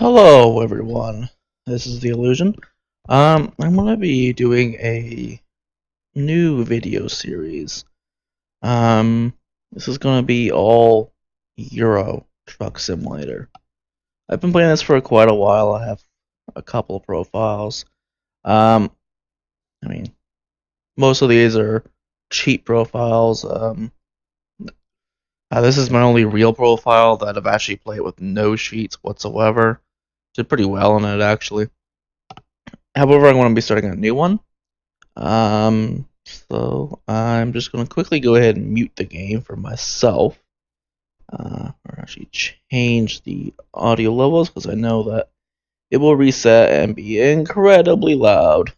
Hello, everyone. This is the Illusion. I'm gonna be doing a new video series. This is gonna be all Euro Truck Simulator. I've been playing this for quite a while. I have a couple of profiles. Um, I mean, most of these are cheap profiles. This is my only real profile that I've actually played with no cheats whatsoever. Did pretty well on it, actually. However, I'm going to be starting a new one. So I'm just going to quickly go ahead and mute the game for myself. Or actually change the audio levels because I know that it will reset and be incredibly loud.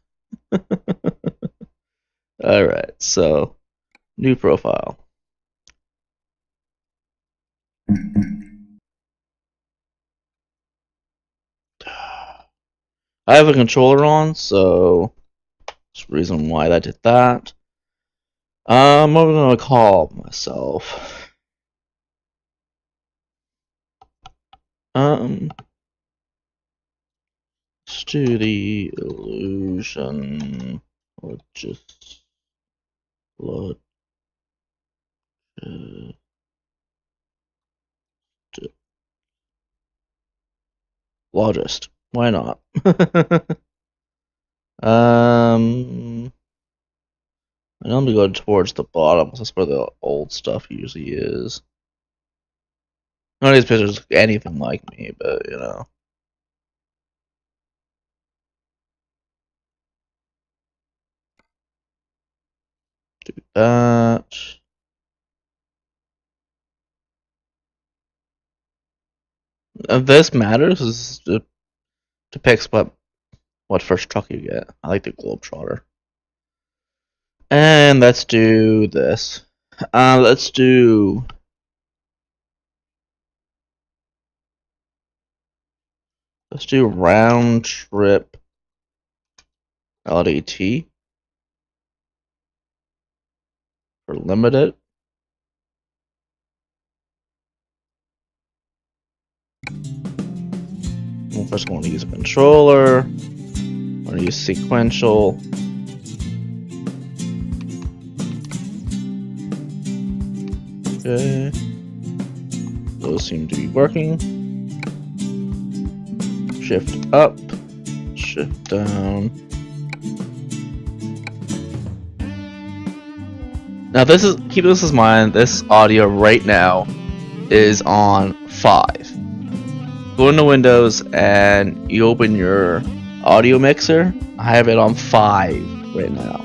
Alright, so new profile. I have a controller on, so that's the reason why I did that. What am I gonna call myself? Let's do the illusion. Or just load. Logist. Why not? I know I'm gonna go towards the bottom. That's where the old stuff usually is. None of these pictures look anything like me, but you know. Do that. This matters. This depicts what first truck you get. I like the Globetrotter. And let's do this. Let's do round trip LDT for limited. I'm first going to use a controller. I'm going to use sequential. Okay. Those seem to be working. Shift up, shift down. Now keep this in mind, this audio right now is on 5. Go into Windows and you open your audio mixer. I have it on 5 right now.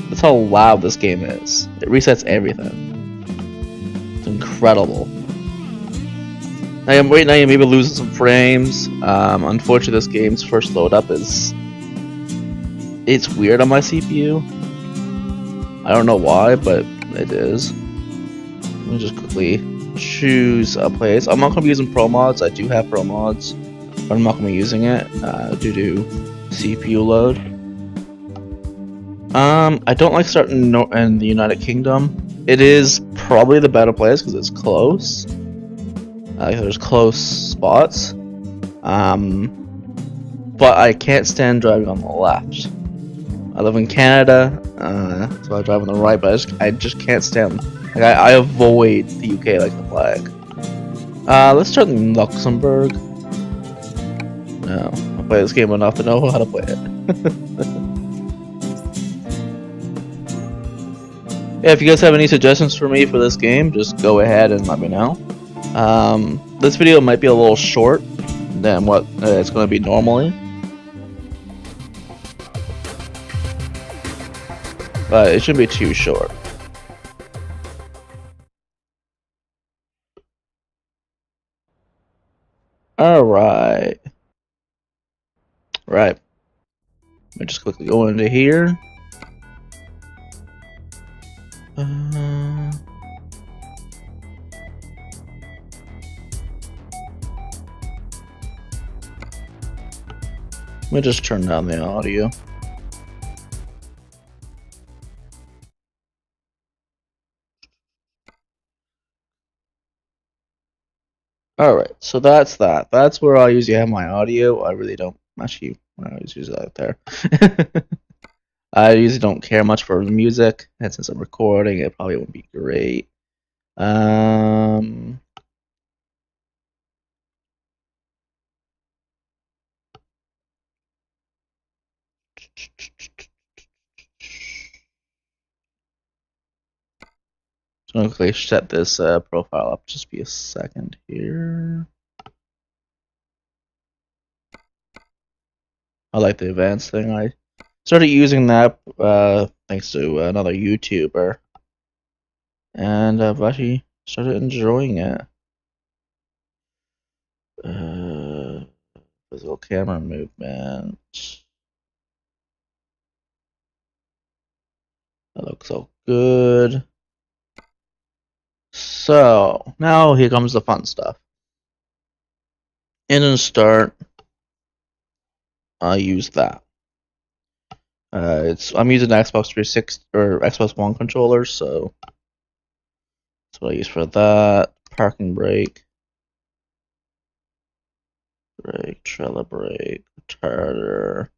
That's how loud this game is. It resets everything. It's incredible. Right now you may be losing some frames. Unfortunately, this game's first load up it's weird on my CPU. I don't know why, but it is. Let me just quickly choose a place. I'm not going to be using Pro Mods. I do have Pro Mods, but I'm not going to be using it due to CPU load. I don't like starting in the United Kingdom. It is probably the better place because it's close. There's close spots. But I can't stand driving on the left. I live in Canada, so I drive on the right, but I just can't stand. Like I avoid the UK like the flag. Let's start in Luxembourg. No, I play this game enough to know how to play it. Yeah, if you guys have any suggestions for me for this game, just go ahead and let me know. This video might be a little short than what it's going to be normally, but it shouldn't be too short. Alright. Right. Let me just quickly go into here. Let me just turn down the audio. Alright, so that's that. That's where I usually have my audio. I really don't actually I always use that there. I usually don't care much for the music, and since I'm recording, it probably won't be great. Um, just gonna quickly set this profile up. Just be a second here. I like the advanced thing. I started using that thanks to another YouTuber, and I've actually started enjoying it. Physical camera movement. That looks all good. So now here comes the fun stuff. In start, I use that. I'm using Xbox 360 or Xbox One controllers, so that's what I use for that. Parking brake, trailer brake, retarder.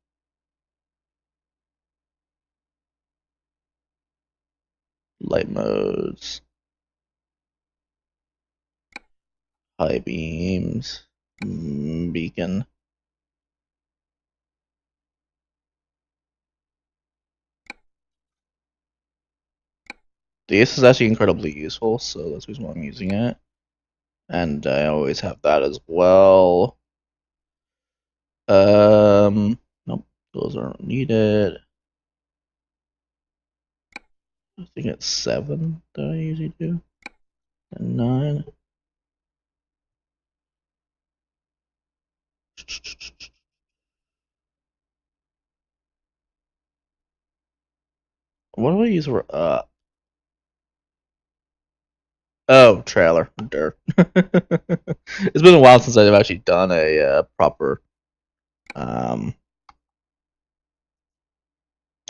Light modes, high beams, beacon. This is actually incredibly useful, so that's the reason why I'm using it. And I always have that as well. Nope, those aren't needed. I think it's 7 that I usually do, and 9. What do I use for Oh, trailer. Dirt. It's been a while since I've actually done proper um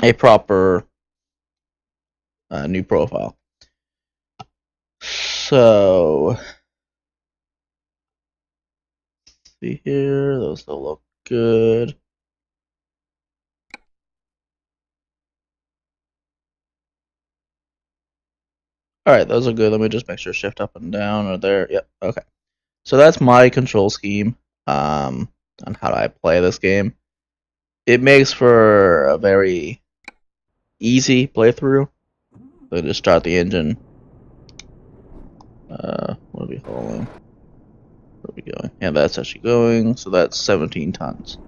a proper new profile. So see here, those all look good. Alright, those are good. Let me just make sure shift up and down are there. Yep, okay. So that's my control scheme on how I play this game. It makes for a very easy playthrough. So just start the engine. What are we hauling? Where are we going? Yeah, that's actually going. So that's 17 tons.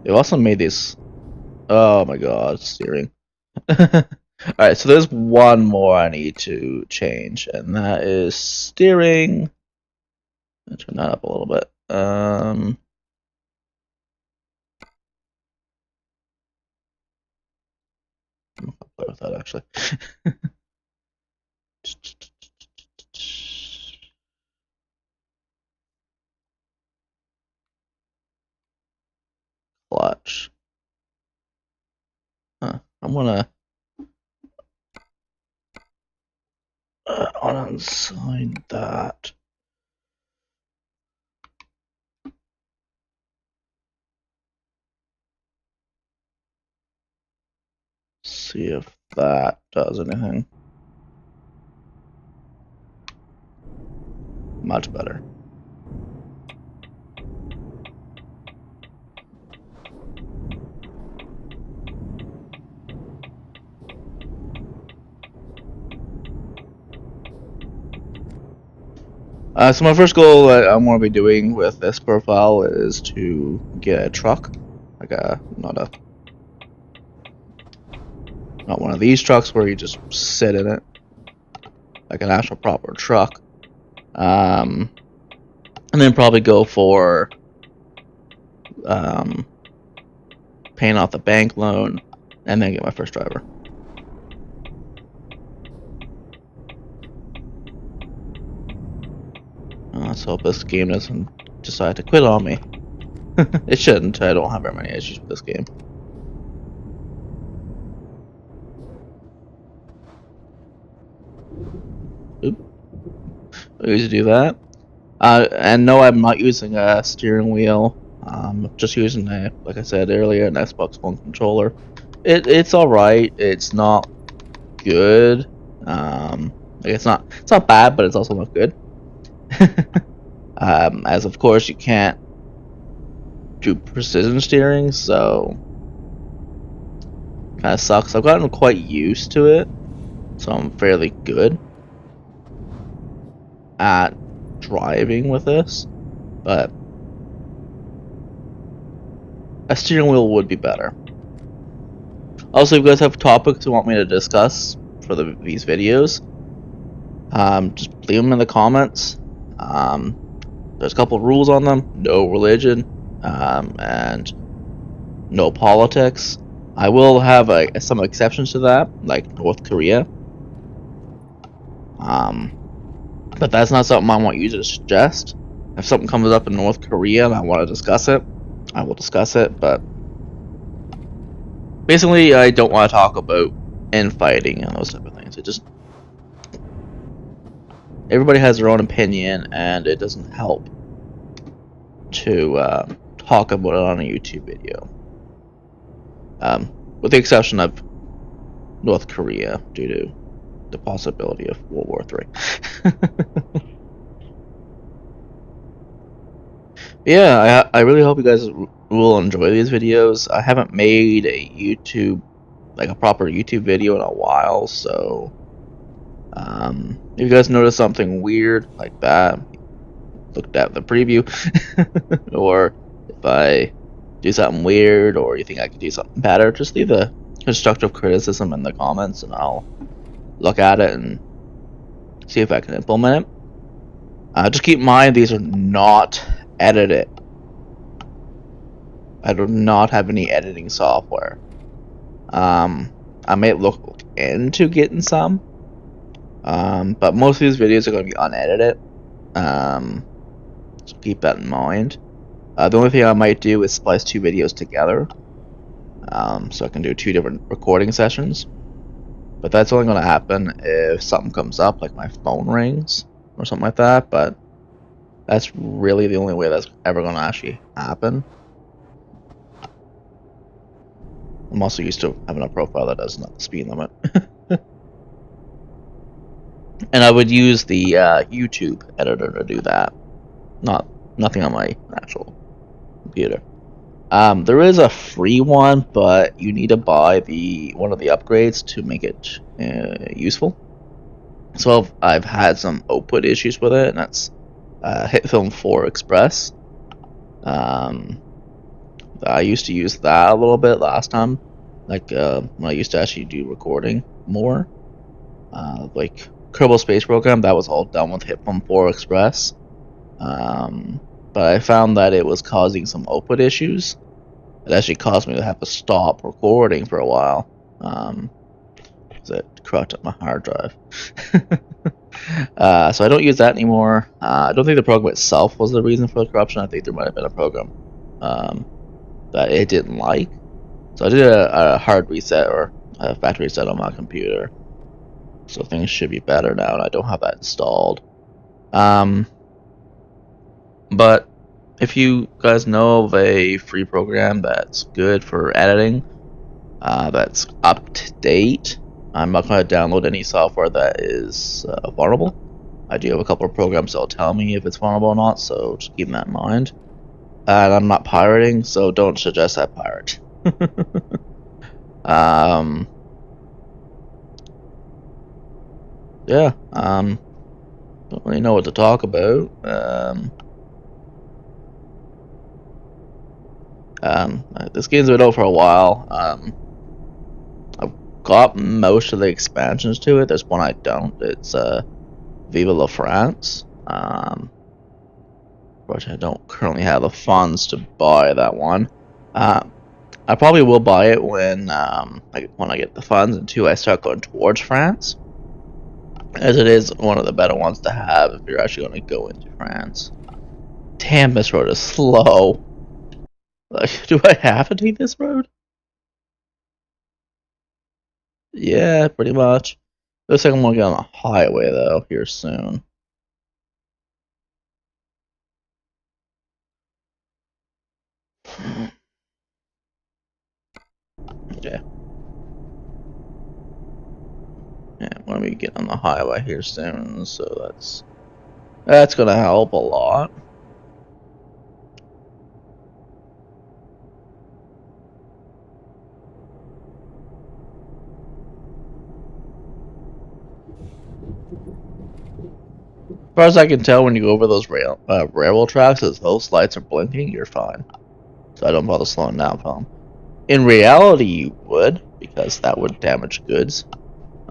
They've also made this. Oh my god, steering. Alright, so there's one more I need to change, and that is steering. I'll turn that up a little bit. I'll play with that actually. Clutch. Huh. I'm gonna unsign that. See if that does anything. Much better. So my first goal that I'm going to be doing with this profile is to get a truck, like not one of these trucks where you just sit in it, like an actual proper truck. And then probably go for paying off the bank loan, and then get my first driver. Let's hope this game doesn't decide to quit on me. It shouldn't. I don't have very many issues with this game. Oop. I usually do that. And no, I'm not using a steering wheel. Just using like I said earlier, an Xbox One controller. It's all right. It's not good. It's not bad, but it's also not good. As of course you can't do precision steering, so kind of sucks. I've gotten quite used to it, so I'm fairly good at driving with this, but a steering wheel would be better. Also, if you guys have topics you want me to discuss for these videos, just leave them in the comments. There's a couple of rules on them: no religion, and no politics. I will have some exceptions to that, like North Korea. But that's not something I want you to suggest. If something comes up in North Korea and I want to discuss it, I will discuss it, but basically I don't want to talk about infighting and those type of things. It just, everybody has their own opinion, and it doesn't help to talk about it on a YouTube video. With the exception of North Korea, due to the possibility of World War III. Yeah, I really hope you guys will enjoy these videos. I haven't made a proper YouTube video in a while, so if you guys notice something weird like that, looked at the preview, or if I do something weird, or you think I could do something better, just leave a constructive criticism in the comments, and I'll look at it and see if I can implement it. Just keep in mind, these are not edited. I do not have any editing software. I may look into getting some, but most of these videos are going to be unedited. So keep that in mind. The only thing I might do is splice two videos together, so I can do two different recording sessions. But that's only going to happen if something comes up, like my phone rings or something like that. But that's really the only way that's ever going to actually happen. I'm also used to having a profile that does not the speed limit. And I would use the YouTube editor to do that. Nothing on my actual computer. There is a free one, but you need to buy one of the upgrades to make it useful. So I've had some output issues with it, and that's HitFilm 4 Express. I used to use that a little bit last time, like when I used to actually do recording more. Like Kerbal Space Program, that was all done with HitFilm 4 Express. But I found that it was causing some output issues. It actually caused me to have to stop recording for a while, because it corrupted my hard drive. So I don't use that anymore. I don't think the program itself was the reason for the corruption. I think there might have been a program that it didn't like. So I did a hard reset, or a factory reset on my computer. So things should be better now, and I don't have that installed. But if you guys know of a free program that's good for editing, that's up to date, I'm not going to download any software that is vulnerable. I do have a couple of programs that'll tell me if it's vulnerable or not, so just keep that in mind. And I'm not pirating, so don't suggest I pirate. Yeah, don't really know what to talk about. This game's been out for a while. I've got most of the expansions to it. There's one I don't. It's Viva la France. But I don't currently have the funds to buy that one. I probably will buy it when I get the funds, and two, I start going towards France, as it is one of the better ones to have if you're actually going to go into France. Damn, this road is slow. Like, do I have to take this road? Yeah, pretty much. Looks like I'm gonna get on a highway though here soon. Okay. Yeah, when we get on the highway here soon, so that's gonna help a lot. As far as I can tell, when you go over those railroad tracks, as those lights are blinking, you're fine. So I don't bother slowing down for them. In reality, you would, because that would damage goods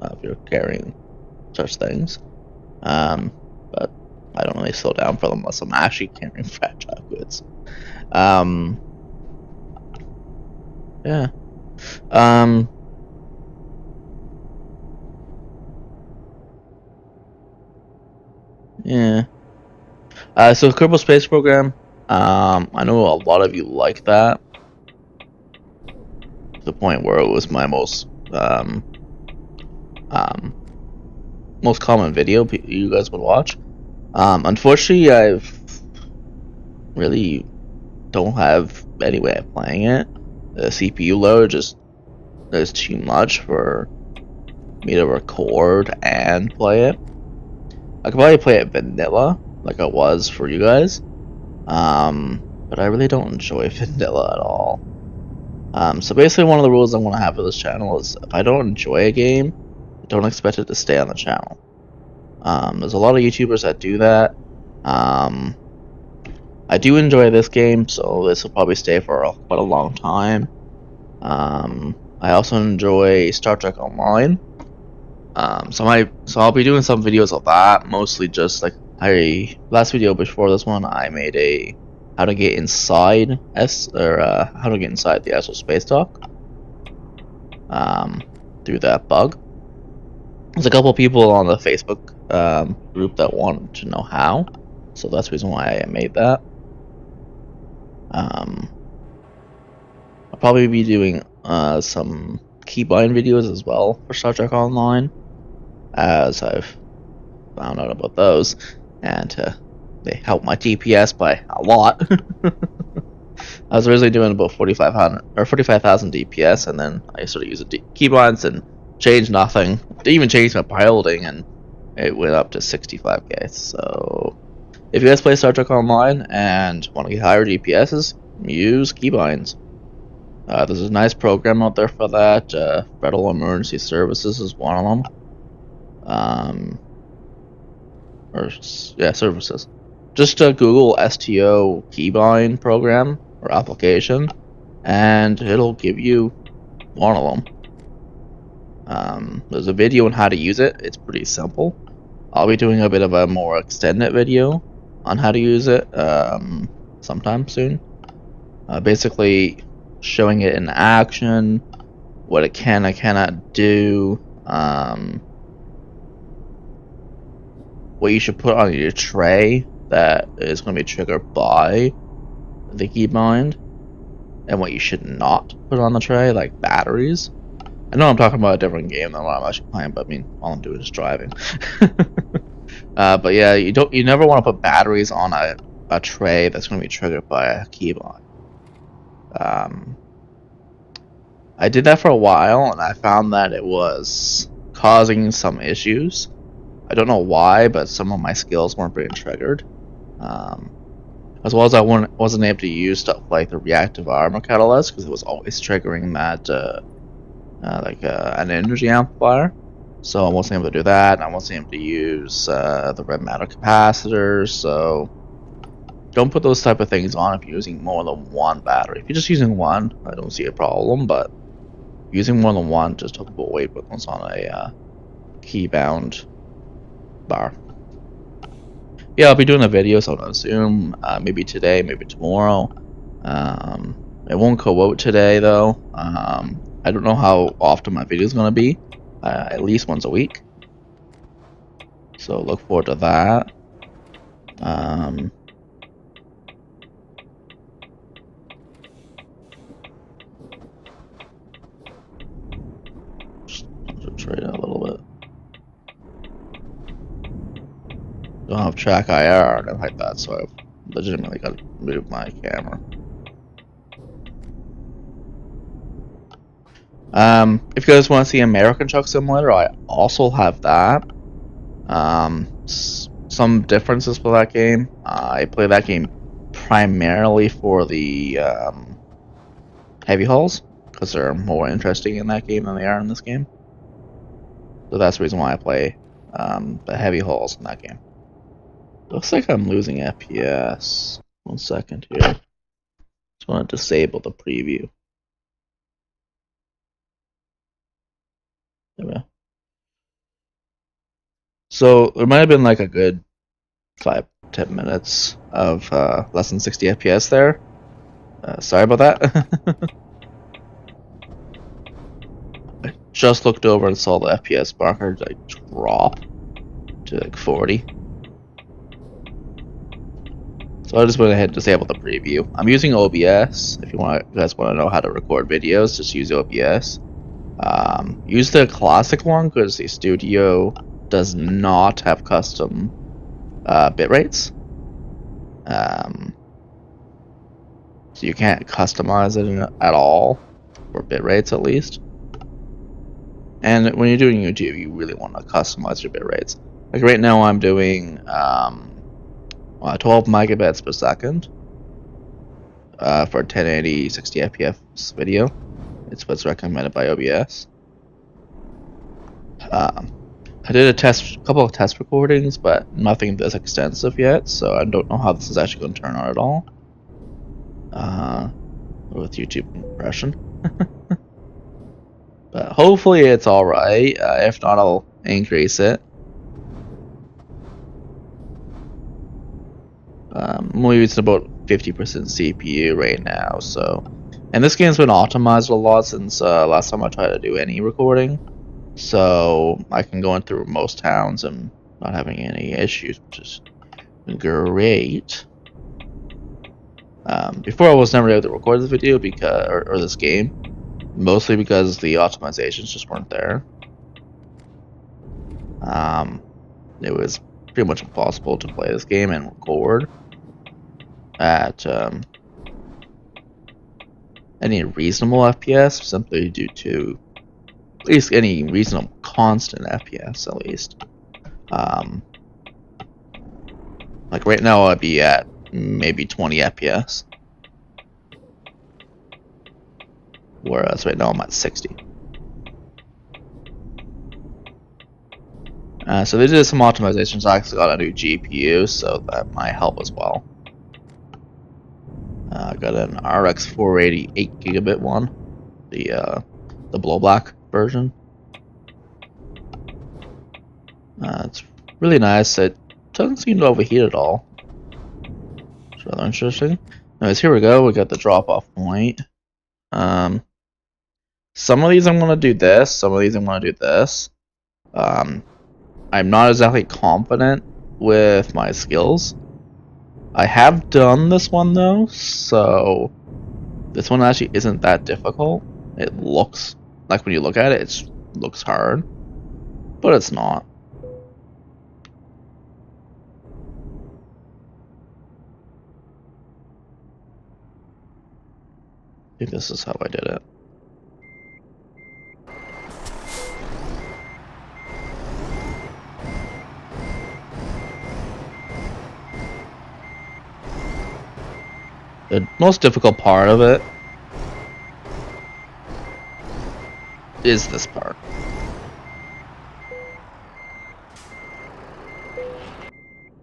if you're carrying such things. But I don't really slow down for them unless I'm actually carrying fragile goods. Yeah. Yeah. So the Kerbal Space Program, I know a lot of you like that. To the point where it was my most most common video you guys would watch. Unfortunately, I've really don't have any way of playing it. The CPU load just is too much for me to record and play it. I could probably play it vanilla, like I was for you guys. But I really don't enjoy vanilla at all. So basically one of the rules I'm going to have for this channel is if I don't enjoy a game, don't expect it to stay on the channel. There's a lot of YouTubers that do that. I do enjoy this game, so this will probably stay for quite a long time. I also enjoy Star Trek Online. So I'll be doing some videos of that, mostly just like last video before this one I made a how to get inside how to get inside the actual space dock through that bug. There's a couple people on the Facebook group that wanted to know how, so that's the reason why I made that. I'll probably be doing some keybind videos as well for Star Trek Online, as I've found out about those, and they help my DPS by a lot. I was originally doing about 4,500 or 45,000 DPS, and then I started using keybinds and changed nothing. They even changed my piloting, and it went up to 65k. So, if you guys play Star Trek Online and want to get higher DPSs, use keybinds. There's a nice program out there for that. Federal Emergency Services is one of them. Services. Just Google STO keybind program or application, and it'll give you one of them. There's a video on how to use it. It's pretty simple. I'll be doing a bit of a more extended video on how to use it sometime soon. Basically showing it in action, what it can and cannot do, what you should put on your tray that is going to be triggered by the keybind, and what you should not put on the tray, like batteries. I know I'm talking about a different game than what I'm actually playing, but I mean, all I'm doing is driving. But yeah, you never want to put batteries on a tray that's going to be triggered by a keybind. I did that for a while, and I found that it was causing some issues. I don't know why, but some of my skills weren't being triggered. As well as I wasn't able to use stuff like the reactive armor catalyst, because it was always triggering that an energy amplifier. So I wasn't able to do that, and I wasn't able to use the red matter capacitors. So don't put those type of things on if you're using more than one battery. If you're just using one, I don't see a problem, but using more than one, just avoid putting those on a keybound bar. Yeah, I'll be doing a video sometime soon, maybe today, maybe tomorrow. It won't go out today though. I don't know how often my video is going to be, at least once a week. So look forward to that. Just concentrate a little bit. Don't have track IR or anything like that, so I've legitimately got to move my camera. If you guys want to see American Truck Simulator, I also have that. Some differences with that game. I play that game primarily for the heavy hauls, because they're more interesting in that game than they are in this game. So that's the reason why I play the heavy hauls in that game. Looks like I'm losing FPS. 1 second here. Just want to disable the preview. There we go. So there might have been like a good 5-10 minutes of less than 60 FPS there. Sorry about that. I just looked over and saw the FPS marker like drop to like 40. So I just went ahead and disabled the preview. I'm using OBS. If you guys want to know how to record videos, just use OBS. Use the classic one because the studio does not have custom bit rates. So you can't customize it at all, for bit rates at least. And when you're doing YouTube, you really want to customize your bit rates. Like right now, I'm doing 12 megabits per second for 1080 60 fps video. It's what's recommended by OBS. I did a couple of test recordings, but nothing this extensive yet, so I don't know how this is actually going to turn out at all. With YouTube compression. But hopefully it's alright. If not, I'll increase it. I'm using about 50% CPU right now, so. And this game's been optimized a lot since last time I tried to do any recording. So I can go in through most towns and not having any issues, which is great. Before I was never able to record this video or this game, mostly because the optimizations just weren't there. It was pretty much impossible to play this game and record at any reasonable FPS, simply due to at least any reasonable constant FPS at least. Like right now I'd be at maybe 20 FPS. Whereas right now I'm at 60. So they did some optimizations. I actually got a new GPU, so that might help as well. I got an RX 480 8GB one, the Blow Black version. It's really nice. It doesn't seem to overheat at all. It's rather interesting. Anyways, here we go. We got the drop-off point. Some of these I'm gonna do this. Some of these I'm gonna do this. I'm not exactly confident with my skills. I have done this one though, so this one actually isn't that difficult. It looks like, when you look at it, it looks hard, but it's not. I think this is how I did it. The most difficult part of it is this part.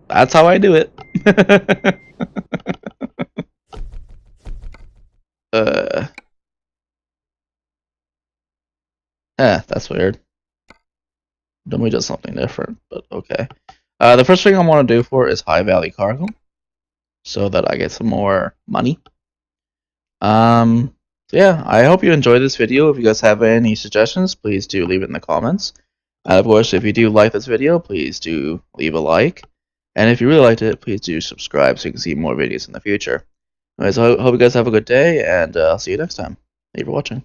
That's how I do it. That's weird. Then we did something different, but okay. The first thing I want to do for is high value cargo, so that I get some more money. So yeah, I hope you enjoyed this video. If you guys have any suggestions, please do leave it in the comments. Of course, if you do like this video, please do leave a like. And if you really liked it, please do subscribe so you can see more videos in the future. Anyways, I hope you guys have a good day, and I'll see you next time. Thank you for watching.